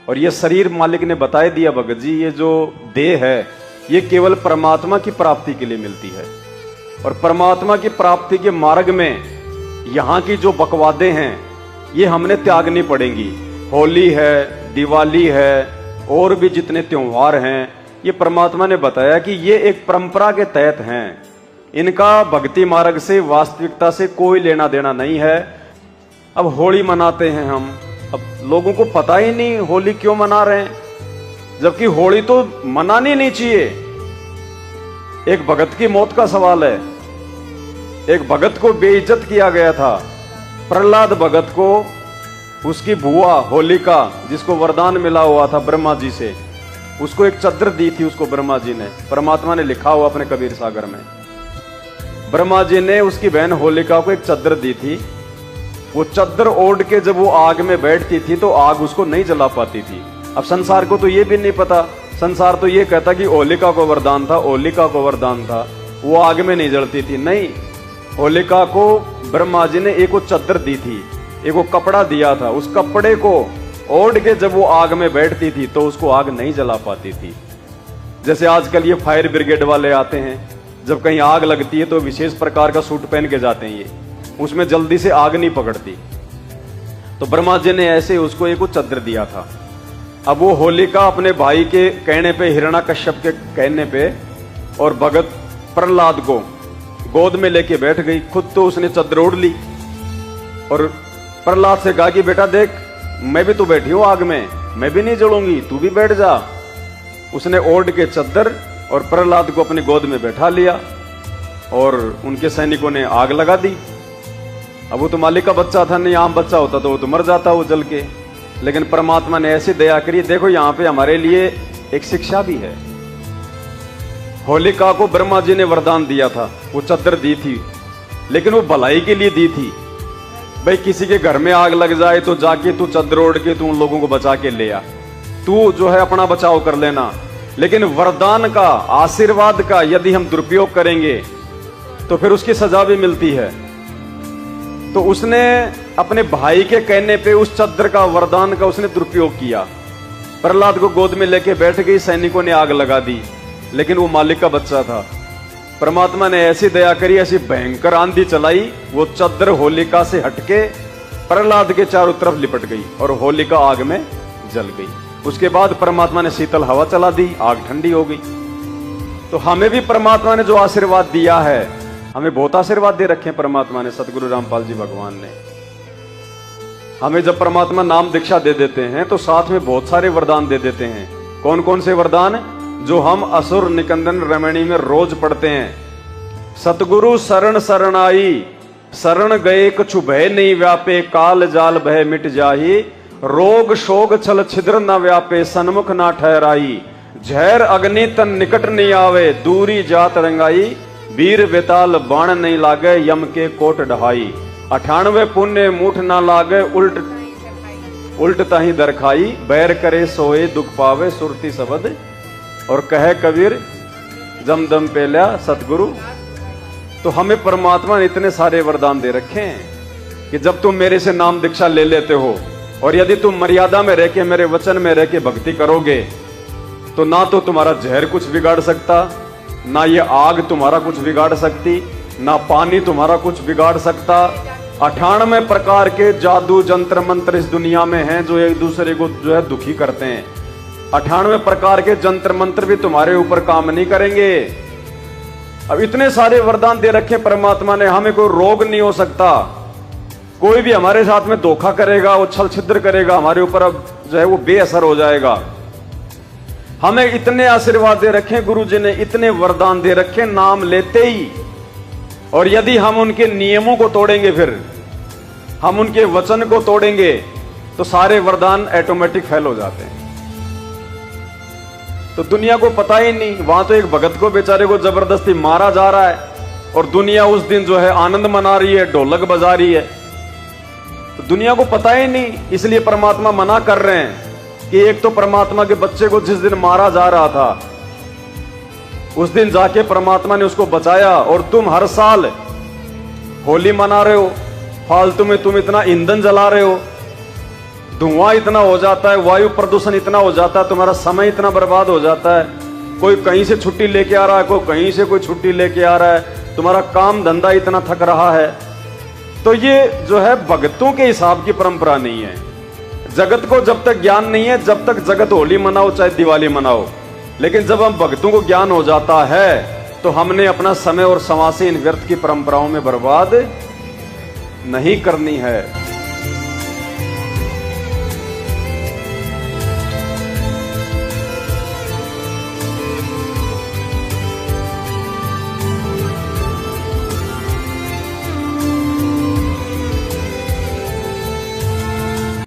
और ये शरीर मालिक ने बता दिया भगत जी, ये जो देह है ये केवल परमात्मा की प्राप्ति के लिए मिलती है। और परमात्मा की प्राप्ति के मार्ग में यहाँ की जो बकवादे हैं ये हमने त्यागनी पड़ेंगी। होली है, दिवाली है, और भी जितने त्योहार हैं, ये परमात्मा ने बताया कि ये एक परंपरा के तहत हैं। इनका भक्ति मार्ग से, वास्तविकता से कोई लेना देना नहीं है। अब होली मनाते हैं हम, अब लोगों को पता ही नहीं होली क्यों मना रहे हैं, जबकि होली तो मनानी नहीं चाहिए। एक भगत की मौत का सवाल है। एक भगत को बेइज्जत किया गया था। प्रहलाद भगत को उसकी बुआ होलिका, जिसको वरदान मिला हुआ था ब्रह्मा जी से, उसको एक चद्दर दी थी उसको ब्रह्मा जी ने। परमात्मा ने लिखा हुआ अपने कबीर सागर में, ब्रह्मा जी ने उसकी बहन होलिका को एक चद्दर दी थी। वो चद्दर ओढ़ के जब वो आग में बैठती थी तो आग उसको नहीं जला पाती थी। अब संसार को तो ये भी नहीं पता, संसार तो ये कहता कि होलिका को वरदान था, होलिका को वरदान था, वो आग में नहीं जलती थी। नहीं, होलिका को ब्रह्मा जी ने एक वो चद्दर दी थी, एक वो कपड़ा दिया था। उस कपड़े को ओढ़ के जब वो आग में बैठती थी तो उसको आग नहीं जला पाती थी। जैसे आजकल ये फायर ब्रिगेड वाले आते हैं, जब कहीं आग लगती है तो विशेष प्रकार का सूट पहन के जाते हैं, ये उसमें जल्दी से आग नहीं पकड़ती। तो ब्रह्मा जी ने ऐसे उसको एक चद्दर दिया था। अब वो होलिका अपने भाई के कहने पे, हिरण्याकश्यप के कहने पे, और भगत प्रहलाद को गोद में लेके बैठ गई। खुद तो उसने चद्दर ओढ़ ली और प्रहलाद से कहा कि बेटा देख, मैं भी तो बैठी हूं आग में, मैं भी नहीं जलूंगी, तू भी बैठ जा। उसने ओढ़ के चद्दर और प्रहलाद को अपनी गोद में बैठा लिया और उनके सैनिकों ने आग लगा दी। अब वो तो मालिक का बच्चा था, नहीं आम बच्चा होता तो वो तो मर जाता वो जल के। लेकिन परमात्मा ने ऐसी दया करी। देखो यहाँ पे हमारे लिए एक शिक्षा भी है। होलिका को ब्रह्मा जी ने वरदान दिया था, वो चद्दर दी थी, लेकिन वो भलाई के लिए दी थी। भाई किसी के घर में आग लग जाए तो जाके तू चद्दर ओढ़ के तू उन लोगों को बचा के ले आ, तू जो है अपना बचाव कर लेना। लेकिन वरदान का, आशीर्वाद का यदि हम दुरुपयोग करेंगे तो फिर उसकी सजा भी मिलती है। तो उसने अपने भाई के कहने पे उस चद्दर का, वरदान का उसने दुरुपयोग किया। प्रहलाद को गोद में लेके बैठ गई, सैनिकों ने आग लगा दी, लेकिन वो मालिक का बच्चा था। परमात्मा ने ऐसी दया करी, ऐसी भयंकर आंधी चलाई, वो चद्दर होलिका से हटके प्रहलाद के चारों तरफ लिपट गई और होलिका आग में जल गई। उसके बाद परमात्मा ने शीतल हवा चला दी, आग ठंडी हो गई। तो हमें भी परमात्मा ने जो आशीर्वाद दिया है, हमें बहुत आशीर्वाद दे रखे हैं परमात्मा ने। सतगुरु रामपाल जी भगवान ने हमें जब परमात्मा नाम दीक्षा दे देते हैं तो साथ में बहुत सारे वरदान दे देते हैं। कौन कौन से वरदान? जो हम असुर निकंदन रमणी में रोज पढ़ते हैं। सतगुरु शरण शरणाई, शरण गए कछु भय नहीं व्यापे, काल जाल भय मिट जाही, रोग शोग छल छिद्र न व्यापे, सन्मुख ना ठहराई, झैर अग्नि तन निकट नहीं आवे, दूरी जात रंगाई, वीर बेताल बाण नहीं लागे, यम के कोट ढहाई, 98 पुण्य मूठ ना लागे, उल्ट ताही दरखाई, बैर करे सोए दुख पावे, सुरती शब्द और कहे कबीर जम दम पेल्या सतगुरु। तो हमें परमात्मा ने इतने सारे वरदान दे रखे हैं कि जब तुम मेरे से नाम दीक्षा ले लेते हो और यदि तुम मर्यादा में रह के, मेरे वचन में रह के भक्ति करोगे, तो ना तो तुम्हारा जहर कुछ बिगाड़ सकता, ना ये आग तुम्हारा कुछ बिगाड़ सकती, ना पानी तुम्हारा कुछ बिगाड़ सकता। 98 प्रकार के जादू जंत्र मंत्र इस दुनिया में हैं जो एक दूसरे को जो है दुखी करते हैं। 98 प्रकार के जंत्र मंत्र भी तुम्हारे ऊपर काम नहीं करेंगे। अब इतने सारे वरदान दे रखे परमात्मा ने, हमें कोई रोग नहीं हो सकता। कोई भी हमारे साथ में धोखा करेगा, वो छल छिद्र करेगा, हमारे ऊपर अब जो है वो बेअसर हो जाएगा। हमें इतने आशीर्वाद दे रखे गुरु जी ने, इतने वरदान दे रखे नाम लेते ही। और यदि हम उनके नियमों को तोड़ेंगे, फिर हम उनके वचन को तोड़ेंगे, तो सारे वरदान ऑटोमेटिक फेल हो जाते हैं। तो दुनिया को पता ही नहीं, वहां तो एक भगत को बेचारे को जबरदस्ती मारा जा रहा है और दुनिया उस दिन जो है आनंद मना रही है, ढोलक बजा रही है। तो दुनिया को पता ही नहीं, इसलिए परमात्मा मना कर रहे हैं कि एक तो परमात्मा के बच्चे को जिस दिन मारा जा रहा था, उस दिन जाके परमात्मा ने उसको बचाया। और तुम हर साल होली मना रहे हो, फालतू में तुम इतना ईंधन जला रहे हो, धुआं इतना हो जाता है, वायु प्रदूषण इतना हो जाता है, तुम्हारा समय इतना बर्बाद हो जाता है। कोई कहीं से छुट्टी लेके आ रहा है, कोई कहीं से कोई छुट्टी लेके आ रहा है, तुम्हारा काम धंधा इतना थक रहा है। तो ये जो है भक्तों के हिसाब की परंपरा नहीं है। जगत को जब तक ज्ञान नहीं है, जब तक जगत होली मनाओ चाहे दिवाली मनाओ, लेकिन जब हम भक्तों को ज्ञान हो जाता है तो हमने अपना समय और समासे इन व्यर्थ की परंपराओं में बर्बाद नहीं करनी है।